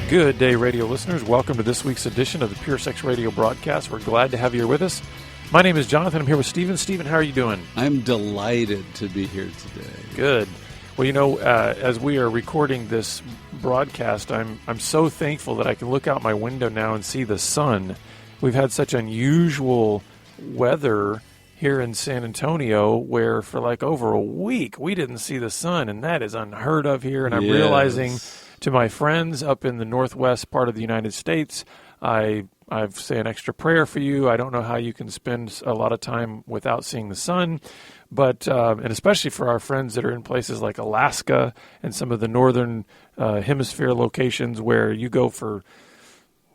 Good day, radio listeners. Welcome to this week's edition of the Pure Sex Radio broadcast. We're glad to have you here with us. My name is Jonathan. I'm here with Stephen. Stephen, how are you doing? I'm delighted to be here today. Good. Well, you know, as we are recording this broadcast, I'm so thankful that I can look out my window now and see the sun. We've had such unusual weather here in San Antonio where for like over a week we didn't see the sun, and that is unheard of here. And I'm realizing to my friends up in the northwest part of the United States, I've say an extra prayer for you. I don't know how you can spend a lot of time without seeing the sun, but and especially for our friends that are in places like Alaska and some of the northern hemisphere locations where you go for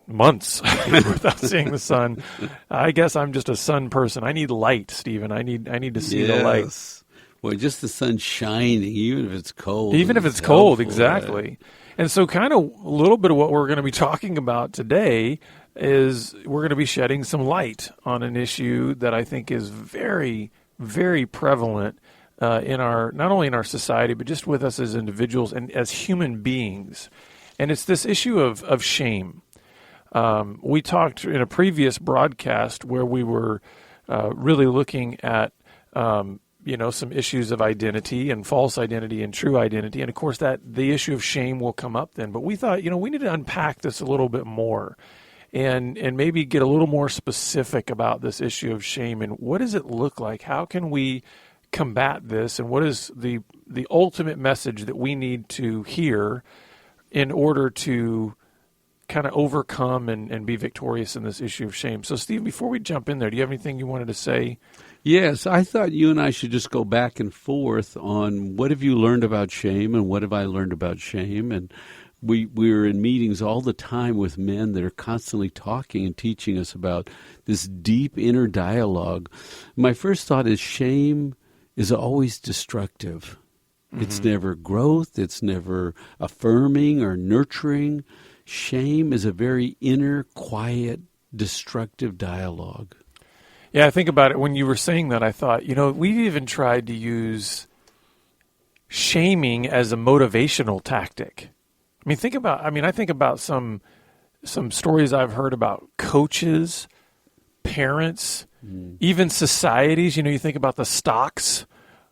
months without seeing the sun. I guess I'm just a sun person. I need light, Stephen. I need to see the light. Well, just the sun shining, even if it's cold. Even if it's cold, exactly. And so kind of a little bit of what we're going to be talking about today is we're going to be shedding some light on an issue that I think is very, very prevalent in our, not only in our society, but just with us as individuals and as human beings. And it's this issue of shame. We talked in a previous broadcast where we were really looking at some issues of identity and false identity and true identity. And of course that the issue of shame will come up then. But we thought, we need to unpack this a little bit more and maybe get a little more specific about this issue of shame and what does it look like? How can we combat this? And what is the ultimate message that we need to hear in order to kind of overcome and be victorious in this issue of shame? So Steve, before we jump in there, do you have anything you wanted to say? Yes, I thought you and I should just go back and forth on what have you learned about shame and what have I learned about shame. And we're in meetings all the time with men that are constantly talking and teaching us about this deep inner dialogue. My first thought is shame is always destructive. Mm-hmm. It's never growth. It's never affirming or nurturing. Shame is a very inner, quiet, destructive dialogue. Yeah, I think about it. When you were saying that, I thought, we've even tried to use shaming as a motivational tactic. I think about some stories I've heard about coaches, parents, even societies. You think about the stocks,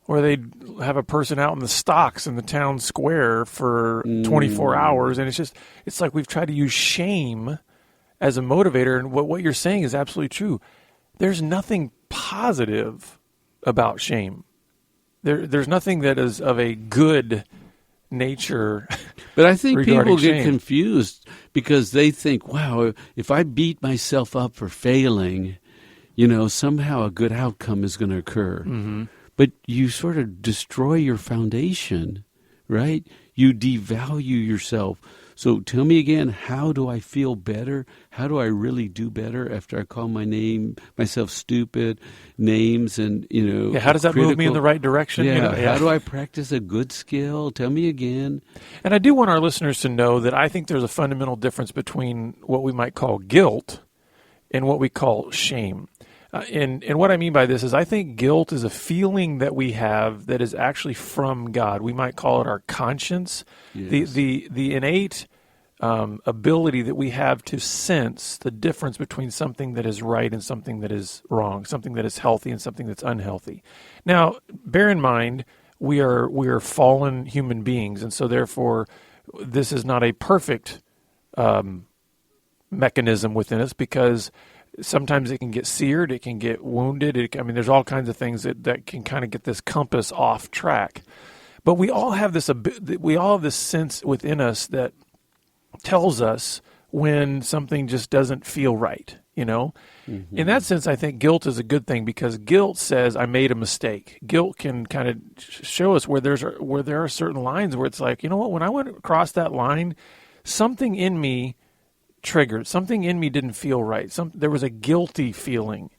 where they'd have a person out in the stocks in the town square for 24 hours. And it's like we've tried to use shame as a motivator. And what you're saying is absolutely true. There's nothing positive about shame. There's nothing that is of a good nature. But I think people shame. get confused because they think, wow, if I beat myself up for failing, somehow a good outcome is going to occur. Mm-hmm. But you sort of destroy your foundation, right? You devalue yourself. So tell me again, how do I feel better? How do I really do better after I call myself stupid names and, how does that critical? move me in the right direction? How do I practice a good skill? Tell me again. And I do want our listeners to know that I think there's a fundamental difference between what we might call guilt and what we call shame. And what I mean by this is I think guilt is a feeling that we have that is actually from God. We might call it our conscience, yes. the innate ability that we have to sense the difference between something that is right and something that is wrong, something that is healthy and something that's unhealthy. Now, bear in mind, we are fallen human beings, and so therefore this is not a perfect mechanism within us because sometimes it can get seared, it can get wounded. There's all kinds of things that can kind of get this compass off track. But we all have this sense within us that tells us when something just doesn't feel right. Mm-hmm. In that sense, I think guilt is a good thing because guilt says I made a mistake. Guilt can kind of show us where there are certain lines where it's like, when I went across that line, something in me triggered. Something in me didn't feel right. There was a guilty feeling.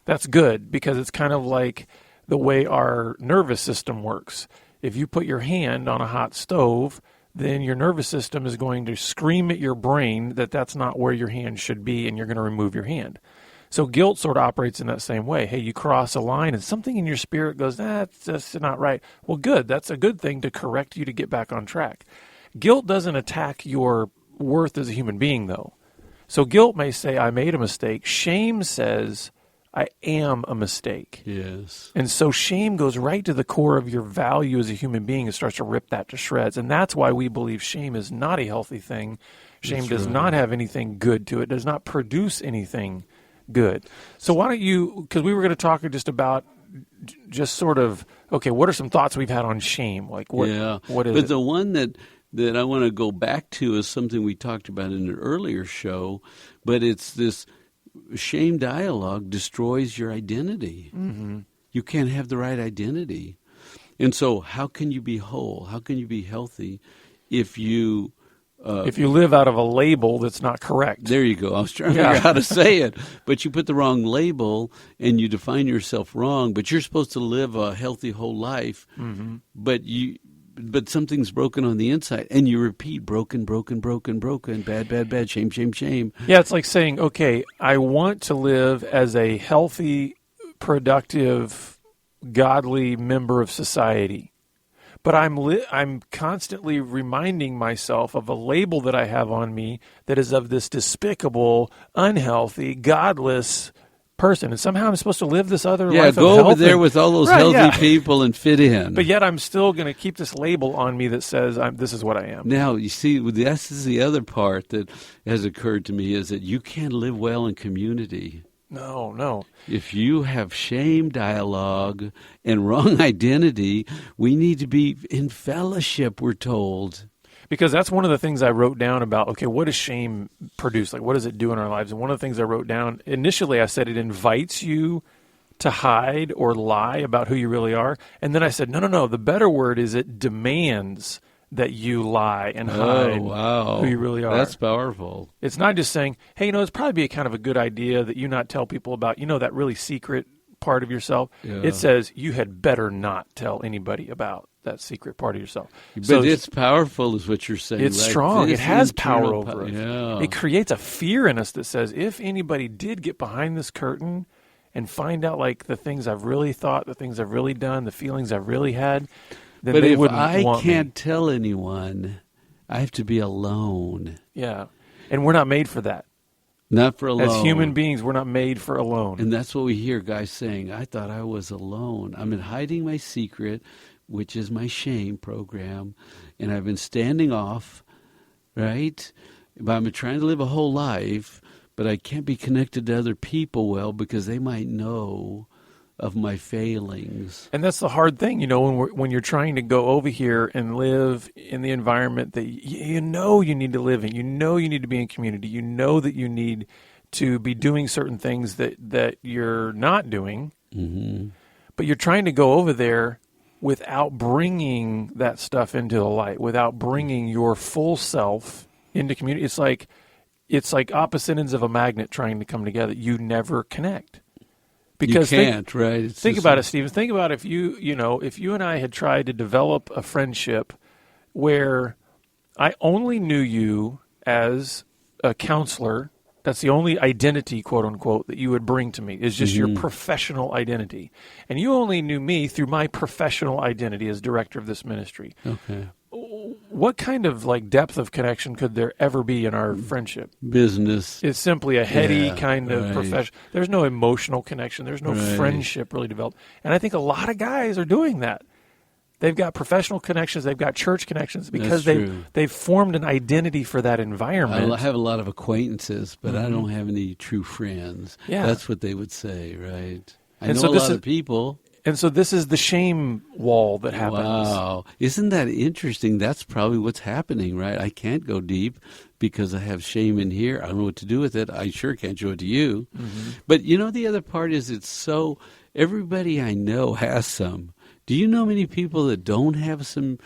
That's good because it's kind of like the way our nervous system works. If you put your hand on a hot stove, then your nervous system is going to scream at your brain that that's not where your hand should be, and you're going to remove your hand. So guilt sort of operates in that same way. Hey, you cross a line and something in your spirit goes, that's not right. Well, good. That's a good thing to correct you to get back on track. Guilt doesn't attack your worth as a human being, though. So guilt may say, I made a mistake. Shame says, I am a mistake. Yes. And so shame goes right to the core of your value as a human being and starts to rip that to shreds. And that's why we believe shame is not a healthy thing. Shame does not have anything good to it, does not produce anything good. So why don't you, because we were going to talk just about just sort of, okay, what are some thoughts we've had on shame? Like what is but it? the one that I want to go back to is something we talked about in an earlier show, but it's this shame dialogue destroys your identity. Mm-hmm. You can't have the right identity. And so how can you be whole? How can you be healthy if you live out of a label that's not correct? There you go. I was trying to figure out how to say it. But you put the wrong label and you define yourself wrong, but you're supposed to live a healthy whole life. Mm-hmm. But something's broken on the inside, and you repeat broken, bad, shame. Yeah, it's like saying, okay, I want to live as a healthy, productive, godly member of society, but I'm constantly reminding myself of a label that I have on me that is of this despicable, unhealthy, godless person, and somehow I'm supposed to live this other life. Go over there with all those healthy people and fit in. But yet I'm still going to keep this label on me that says this is what I am. Now, you see, this is the other part that has occurred to me is that you can't live well in community. No. If you have shame dialogue and wrong identity, we need to be in fellowship, we're told. Because that's one of the things I wrote down about, okay, what does shame produce? Like, what does it do in our lives? And one of the things I wrote down, initially I said it invites you to hide or lie about who you really are. And then I said, no, the better word is it demands that you lie and hide who you really are. That's powerful. It's not just saying, hey, it'd probably be a kind of a good idea that you not tell people about, that really secret part of yourself. Yeah. It says you had better not tell anybody about that secret part of yourself. But it's powerful is what you're saying. It's right? strong. It has power over us. Yeah. It creates a fear in us that says if anybody did get behind this curtain and find out like the things I've really thought, the things I've really done, the feelings I've really had, then but they if wouldn't I want can't me. tell anyone, I have to be alone. Yeah. And we're not made for that. Not for alone. As human beings, we're not made for alone. And that's what we hear guys saying, I thought I was alone. I've been hiding my secret, which is my shame program, and I've been standing off, right? But I've been trying to live a whole life, but I can't be connected to other people well because they might know of my failings. And that's the hard thing, when you're trying to go over here and live in the environment that you need to live in. You need to be in community. You know that you need to be doing certain things that you're not doing. Mm-hmm. But you're trying to go over there without bringing that stuff into the light, without bringing your full self into community. It's like opposite ends of a magnet trying to come together. You never connect. Because you can't, right? Think about it, Stephen. Think about if you and I had tried to develop a friendship where I only knew you as a counselor. That's the only identity, quote unquote, that you would bring to me is just your professional identity. And you only knew me through my professional identity as director of this ministry. Okay. What kind of depth of connection could there ever be in our friendship? Business. It's simply a heady kind of profession. There's no emotional connection. There's no friendship really developed. And I think a lot of guys are doing that. They've got professional connections. They've got church connections because they've formed an identity for that environment. I have a lot of acquaintances, but I don't have any true friends. Yeah. That's what they would say, right? I know a lot of people. And so this is the shame wall that happens. Wow. Isn't that interesting? That's probably what's happening, right? I can't go deep because I have shame in here. I don't know what to do with it. I sure can't show it to you. Mm-hmm. But the other part is everybody I know has some. Do you know many people that don't have some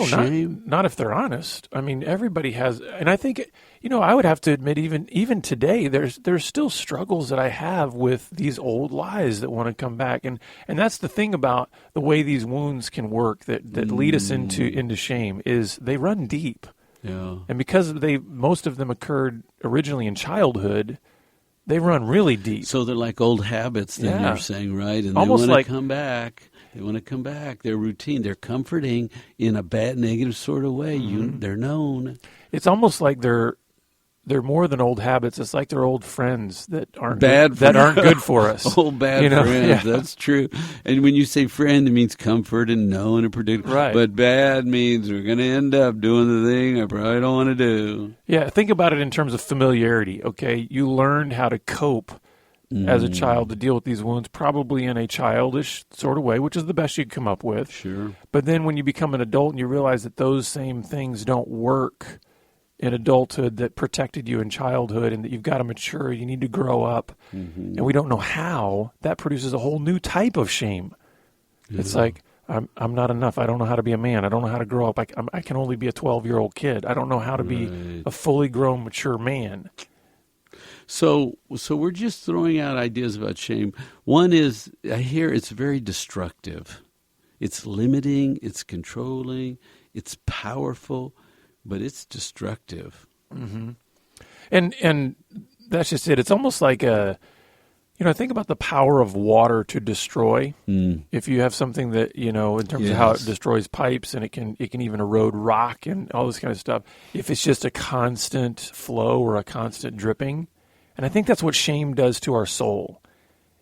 shame? Not if they're honest. I mean, everybody has. And I think, I would have to admit even today, there's still struggles that I have with these old lies that want to come back. And that's the thing about the way these wounds can work that lead us into shame is they run deep. Yeah. And because most of them occurred originally in childhood, they run really deep. So they're like old habits, then you're saying, right? And almost they want to come back. They want to come back. They're routine. They're comforting in a bad, negative sort of way. They're known. It's almost like they're more than old habits. It's like they're old friends that aren't aren't good for us. Old bad friends. Yeah. That's true. And when you say friend, it means comfort and known and predictable. Right. But bad means we're going to end up doing the thing I probably don't want to do. Yeah. Think about it in terms of familiarity. Okay, you learned how to cope as a child to deal with these wounds, probably in a childish sort of way, which is the best you can come up with. Sure. But then when you become an adult and you realize that those same things don't work in adulthood that protected you in childhood, and that you've got to mature, you need to grow up, and we don't know how, that produces a whole new type of shame. Yeah. It's like, I'm not enough. I don't know how to be a man. I don't know how to grow up. I can only be a 12-year-old kid. I don't know how to be a fully grown, mature man. So we're just throwing out ideas about shame. One is, I hear it's very destructive. It's limiting, it's controlling, it's powerful, but it's destructive. Mm-hmm. And that's just it. It's almost like think about the power of water to destroy. If you have something that, in terms of how it destroys pipes, and it can even erode rock and all this kind of stuff. If it's just a constant flow or a constant dripping. And I think that's what shame does to our soul.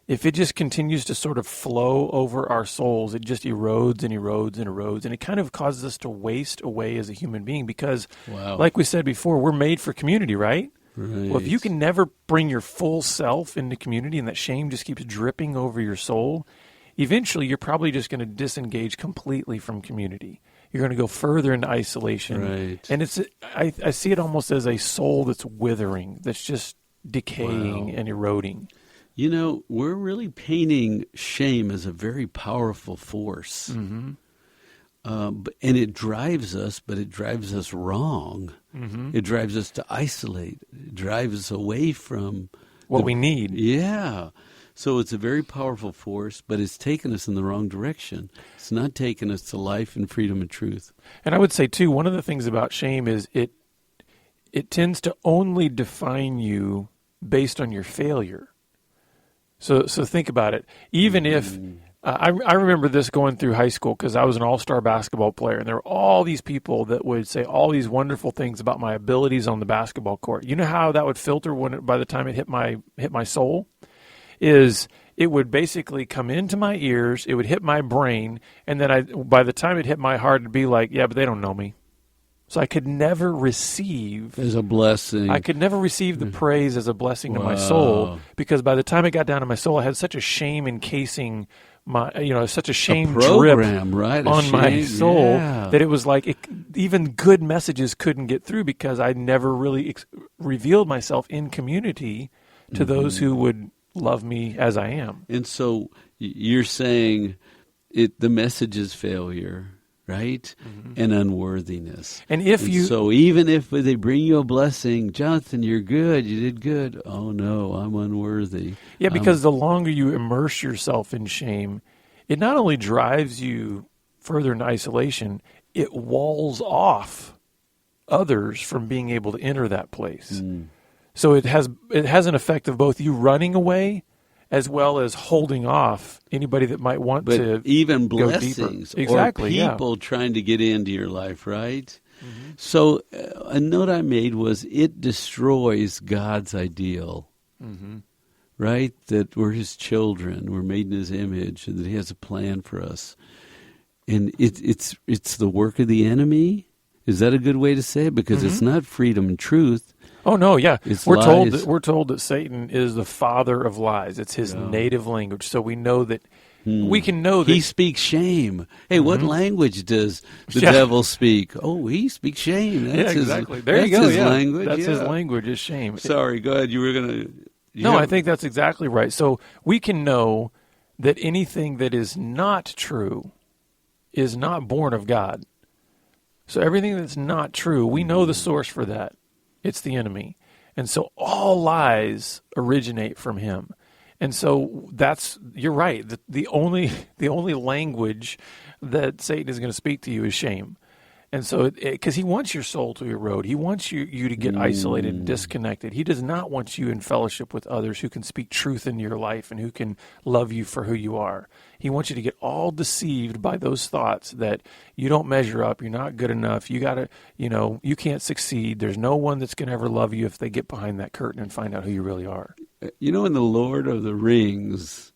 If it just continues to sort of flow over our souls, it just erodes and erodes and erodes. And it kind of causes us to waste away as a human being because, like we said before, we're made for community, right? Well, if you can never bring your full self into community and that shame just keeps dripping over your soul, eventually you're probably just going to disengage completely from community. You're going to go further into isolation. Right. And I see it almost as a soul that's withering, that's just decaying and eroding. We're really painting shame as a very powerful force. Mm-hmm. And it drives us, but it drives us wrong. Mm-hmm. It drives us to isolate. It drives us away from what we need. Yeah. So it's a very powerful force, but it's taken us in the wrong direction. It's not taking us to life and freedom and truth. And I would say, too, one of the things about shame is it tends to only define you based on your failure. So think about it. Even if I remember this going through high school because I was an all-star basketball player, and there were all these people that would say all these wonderful things about my abilities on the basketball court. You know how that would filter by the time it hit my soul? Is it would basically come into my ears, it would hit my brain, and then by the time it hit my heart, it'd be like, yeah, but they don't know me. So I could never receive as a blessing. I could never receive the praise as a blessing to my soul, because by the time it got down to my soul, I had such a shame encasing my, such a shame drip on my soul that it was like even good messages couldn't get through because I never really revealed myself in community to those who would love me as I am. And so you're saying the message is failure. Right? Mm-hmm. And unworthiness. So even if they bring you a blessing, Jonathan, you're good, you did good. Oh no, I'm unworthy. Yeah, because the longer you immerse yourself in shame, it not only drives you further into isolation, it walls off others from being able to enter that place. So it has an effect of both you running away as well as holding off anybody that might want to even go blessings deeper. Exactly, or people trying to get into your life, right? Mm-hmm. So a note I made was it destroys God's ideal, right? That we're His children, we're made in His image, and that He has a plan for us. And it's the work of the enemy. Is that a good way to say it? Because it's not freedom and truth. Oh no, yeah. We're lies. told that Satan is the father of lies. It's his native language. So we know that we can know that he speaks shame. Hey, what language does the devil speak? Oh, he speaks shame. That's exactly. There you go. His language. That's his language is shame. Sorry, go ahead. You were going to... No, I think that's exactly right. So we can know that anything that is not true is not born of God. So everything that's not true, we know the source for that. It's the enemy. And so all lies originate from him. And so you're right. The only language that Satan is going to speak to you is shame. And so, because he wants your soul to erode, he wants you to get isolated and disconnected. He does not want you in fellowship with others who can speak truth into your life and who can love you for who you are. He wants you to get all deceived by those thoughts that you don't measure up, you're not good enough, you gotta, you can't succeed. There's no one that's going to ever love you if they get behind that curtain and find out who you really are. In the Lord of the Rings,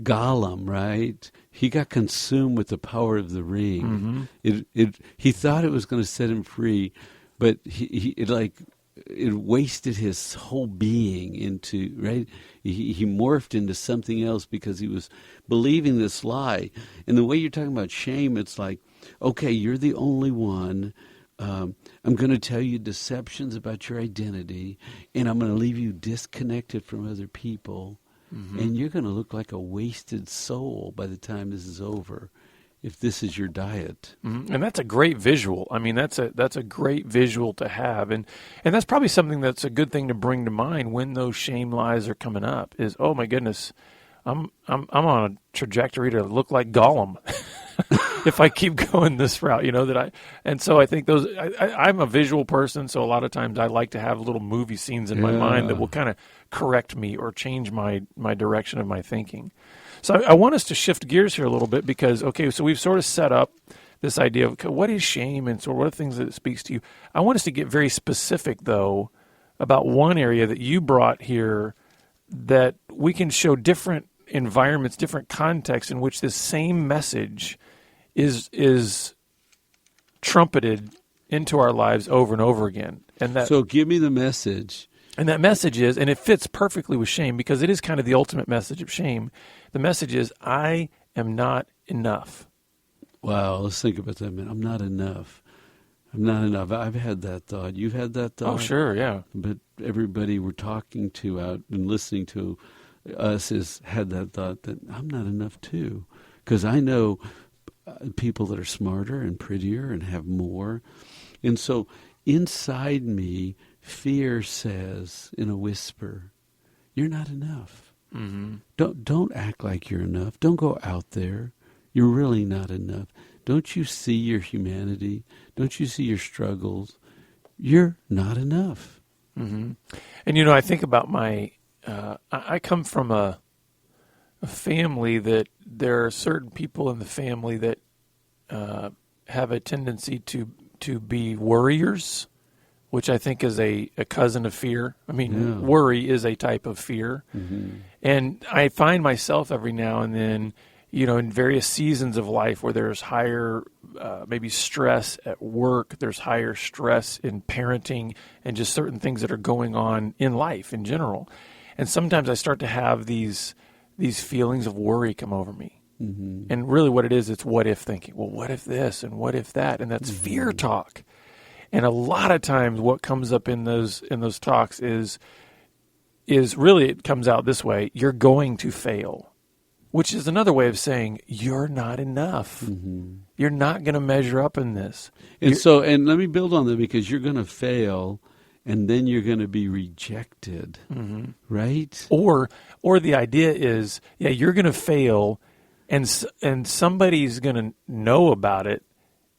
Gollum, right? He got consumed with the power of the ring. He thought it was going to set him free, but it wasted his whole being into, right? He morphed into something else because he was believing this lie. And the way you're talking about shame, it's like, okay, you're the only one. I'm going to tell you deceptions about your identity, and I'm going to leave you disconnected from other people. And you're going to look like a wasted soul by the time this is over, if this is your diet. And that's a great visual. I mean, that's a great visual to have, and that's probably something that's a good thing to bring to mind when those shame lies are coming up. Is, oh my goodness, I'm on a trajectory to look like Gollum if I keep going this route. And so I think I'm a visual person, so a lot of times I like to have little movie scenes in my mind that will kind of correct me or change my direction of my thinking. So I want us to shift gears here a little bit because, okay, so we've sort of set up this idea of what is shame and sort of what are things that it speaks to you. I want us to get very specific, though, about one area that you brought here that we can show different environments, different contexts in which this same message is trumpeted into our lives over and over again. So give me the message. And that message is, and it fits perfectly with shame because it is kind of the ultimate message of shame. The message is, I am not enough. Wow, let's think about that a minute. I'm not enough. I'm not enough. I've had that thought. You've had that thought? Oh, sure, yeah. But everybody we're talking to out and listening to us has had that thought that I'm not enough too. Because I know people that are smarter and prettier and have more. And so inside me, fear says in a whisper, you're not enough. Don't act like you're enough. Don't go out there. You're really not enough. Don't you see your humanity? Don't you see your struggles? You're not enough. And I think about I come from a family that there are certain people in the family that have a tendency to be worriers, which I think is a cousin of fear. I mean, worry is a type of fear. And I find myself every now and then, in various seasons of life where there's higher maybe stress at work, there's higher stress in parenting, and just certain things that are going on in life in general. And sometimes I start to have these feelings of worry come over me. And really what it is, it's what if thinking. Well, what if this and what if that? And that's fear talk. And a lot of times what comes up in those talks is really, it comes out this way: you're going to fail, which is another way of saying you're not enough. You're not going to measure up in this. And let me build on that, because you're going to fail and then you're going to be rejected, right? Or the idea is, you're going to fail and somebody's going to know about it.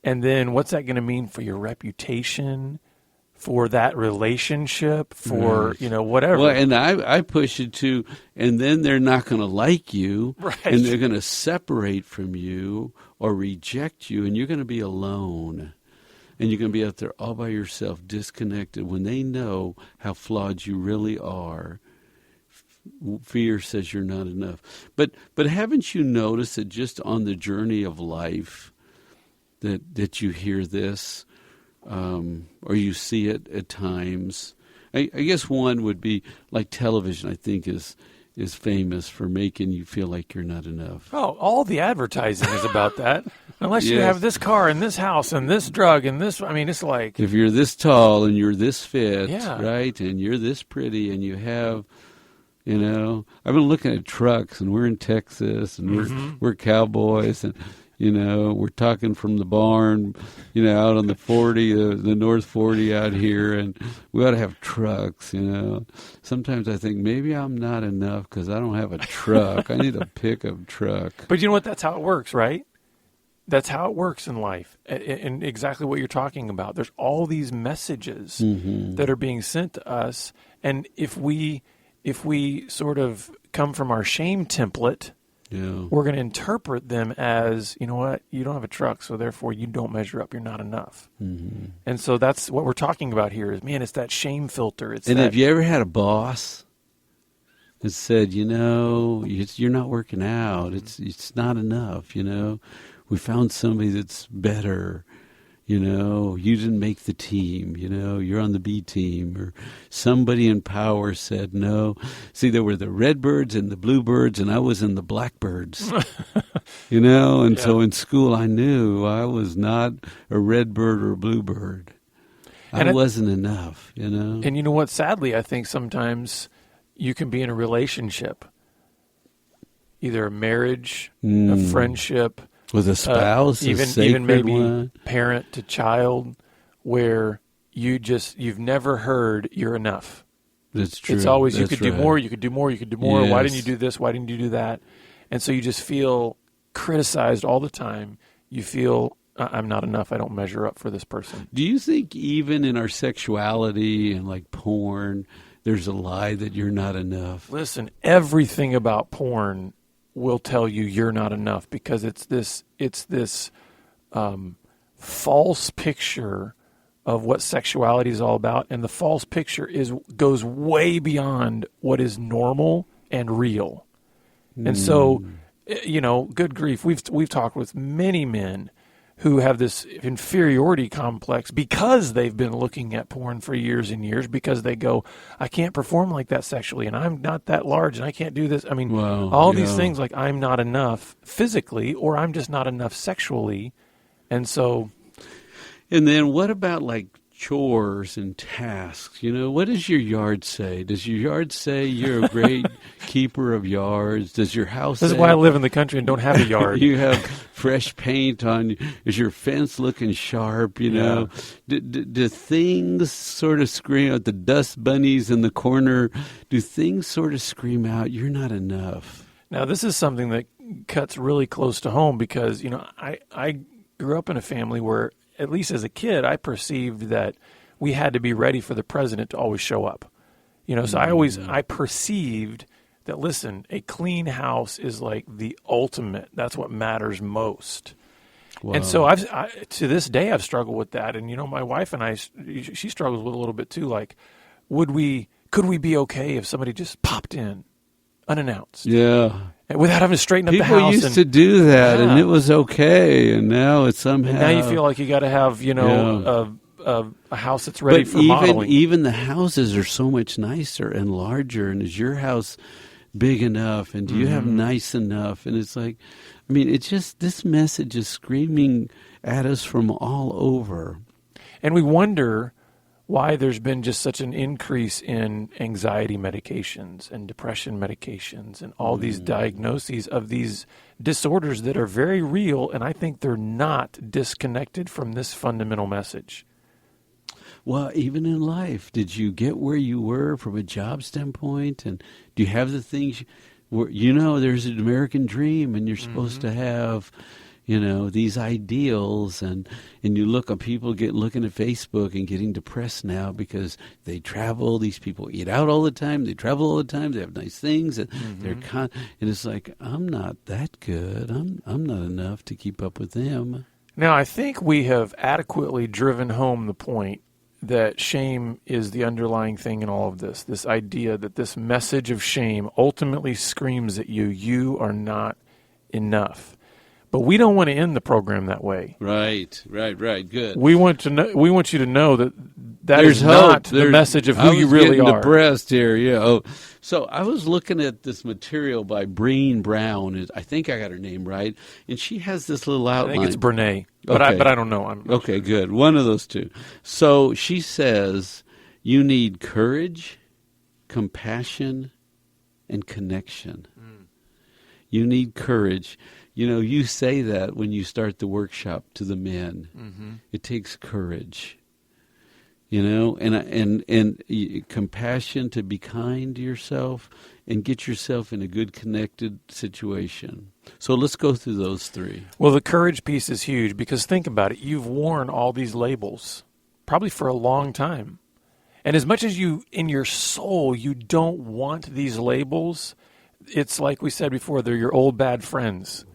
And then what's that going to mean for your reputation, for that relationship, for, whatever? Well, and I push it to, and then they're not going to like you, right, and they're going to separate from you or reject you, and you're going to be alone. And you're going to be out there all by yourself, disconnected, when they know how flawed you really are. Fear says you're not enough. But haven't you noticed that just on the journey of life, that you hear this, or you see it at times? I guess one would be like television, I think, is famous for making you feel like you're not enough. Oh, all the advertising is about that. Unless you have this car and this house and this drug and this, it's like... If you're this tall and you're this fit, Yeah. right, and you're this pretty and you have... I've been looking at trucks, and we're in Texas, and we're cowboys, and we're talking from the barn, out on the 40, the North 40 out here, and we ought to have trucks. Sometimes I think maybe I'm not enough because I don't have a truck. I need a pickup truck. But you know what? That's how it works, right? that's how it works in life, and exactly what you're talking about. There's all these messages that are being sent to us, and if we sort of come from our shame template, we're going to interpret them as, you know what, you don't have a truck, so therefore you don't measure up, you're not enough. And so that's what we're talking about here is, man, it's that shame filter. Have you ever had a boss that said, you're not working out, it's not enough, we found somebody that's better, you didn't make the team, you're on the B team, or somebody in power said no. See, there were the redbirds and the bluebirds, and I was in the blackbirds, So in school I knew I was not a redbird or a bluebird. I wasn't enough, And you know what? Sadly, I think sometimes you can be in a relationship, either a marriage, a friendship, with a spouse, even maybe one. Parent to child, where you've never heard you're enough. That's true. It's always you could right. do more, you could do more, you could do more. Yes. Why didn't you do this? Why didn't you do that? And so you just feel criticized all the time. You feel I'm not enough. I don't measure up for this person. Do you think even in our sexuality and like porn, there's a lie that you're not enough? Listen, everything about porn will tell you you're not enough, because it's this false picture of what sexuality is all about, and the false picture goes way beyond what is normal and real. And so, good grief, we've talked with many men who have this inferiority complex because they've been looking at porn for years and years, because they go, I can't perform like that sexually, and I'm not that large, and I can't do this. I mean, these things like I'm not enough physically, or I'm just not enough sexually. And so... And then what about like chores and tasks? What does your yard say? Does your yard say you're a great keeper of yards? Does your house This say... is why I live in the country and don't have a yard. You have fresh paint on. Is your fence looking sharp? Yeah. Do things sort of scream out, the dust bunnies in the corner? Do things sort of scream out, you're not enough? Now, this is something that cuts really close to home, because, I grew up in a family where, at least as a kid, I perceived that we had to be ready for the president to always show up. So I perceived that, listen, a clean house is like the ultimate. That's what matters most. Wow. And so to this day, I've struggled with that. And, my wife and I, she struggles with it a little bit too. Like, could we be okay if somebody just popped in unannounced? Yeah. Without having to straighten up People the house. People used to do that, and it was okay, and now it's somehow... And now you feel like you got to have, a house that's ready for modeling. Even the houses are so much nicer and larger, and is your house big enough, and do you have nice enough? And it's like, it's just, this message is screaming at us from all over. And we wonder why there's been just such an increase in anxiety medications and depression medications and all these diagnoses of these disorders that are very real, and I think they're not disconnected from this fundamental message. Well, even in life, did you get where you were from a job standpoint? And do you have the things, there's an American dream, and you're supposed to have... these ideals, and you look on people looking at Facebook and getting depressed now because they travel. These people eat out all the time. They travel all the time. They have nice things, and and it's like, I'm not that good. I'm not enough to keep up with them. Now, I think we have adequately driven home the point that shame is the underlying thing in all of this. This idea that this message of shame ultimately screams at you, you are not enough. But we don't want to end the program that way. Right. Good. We want you to know that There's is hope. not the message of who you really are. I was getting depressed here. Yeah. Oh, so I was looking at this material by Breen Brown. I think I got her name right, and she has this little outline. I think it's Brene, but okay. I don't know. Okay, sure. Good. One of those two. So she says you need courage, compassion, and connection. You need courage. You say that when you start the workshop to the men. It takes courage. and compassion to be kind to yourself and get yourself in a good connected situation. So let's go through those three. Well, the courage piece is huge because think about it. You've worn all these labels probably for a long time. And as much as you, in your soul, you don't want these labels, it's like we said before, they're your old bad friends.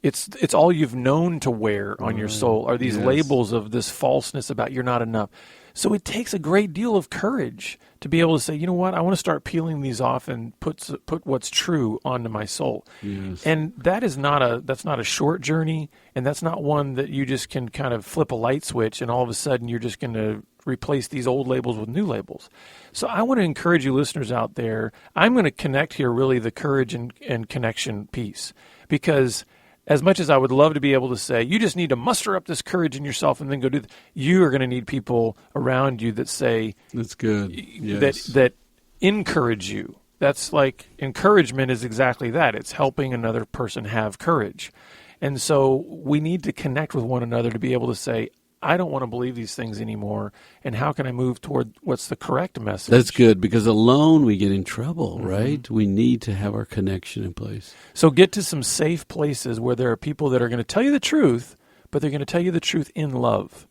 It's all you've known to wear on your soul are these labels of this falseness about you're not enough. So it takes a great deal of courage to be able to say, you know what, I want to start peeling these off and put what's true onto my soul. Yes. And that's not a short journey, and that's not one that you just can kind of flip a light switch and all of a sudden you're just going to replace these old labels with new labels. So I want to encourage you listeners out there, I'm going to connect here really the courage and connection piece, because as much as I would love to be able to say, you just need to muster up this courage in yourself and then go do that, you are going to need people around you that say, that's good. Yes. that encourage you. That's like encouragement is exactly that. It's helping another person have courage. And so we need to connect with one another to be able to say, I don't want to believe these things anymore, and how can I move toward what's the correct message? That's good, because alone we get in trouble, right? We need to have our connection in place. So get to some safe places where there are people that are going to tell you the truth, but they're going to tell you the truth in love.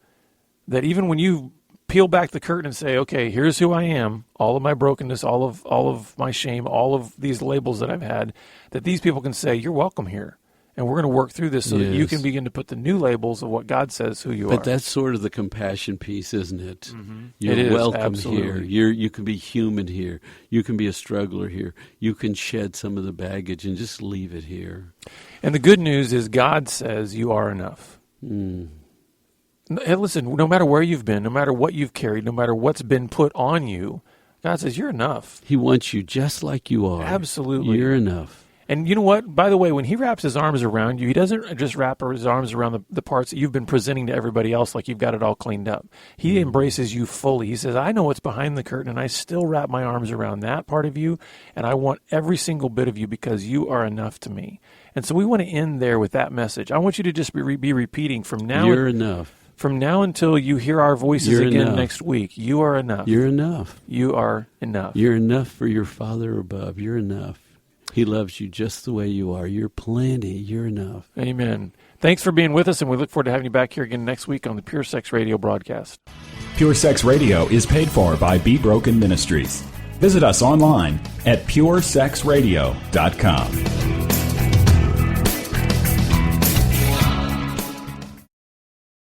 That even when you peel back the curtain and say, okay, here's who I am, all of my brokenness, all of my shame, all of these labels that I've had, that these people can say, you're welcome here. And we're going to work through this so that you can begin to put the new labels of what God says who you are. But that's sort of the compassion piece, isn't it? Mm-hmm. You're it is, welcome absolutely. here. You can be human here. You can be a struggler here. You can shed some of the baggage and just leave it here. And the good news is God says you are enough. Hey, listen, no matter where you've been, no matter what you've carried, no matter what's been put on you, God says you're enough. He wants you just like you are. Absolutely. You're enough. And you know what? By the way, when he wraps his arms around you, he doesn't just wrap his arms around the parts that you've been presenting to everybody else like you've got it all cleaned up. He embraces you fully. He says, I know what's behind the curtain, and I still wrap my arms around that part of you, and I want every single bit of you because you are enough to me. And so we want to end there with that message. I want you to just be repeating from now. You're enough. From now until you hear our voices You're again enough. next week. You are enough. You're enough. You are enough. You're enough for your Father above. You're enough. He loves you just the way you are. You're plenty. You're enough. Amen. Thanks for being with us, and we look forward to having you back here again next week on the Pure Sex Radio broadcast. Pure Sex Radio is paid for by Be Broken Ministries. Visit us online at puresexradio.com.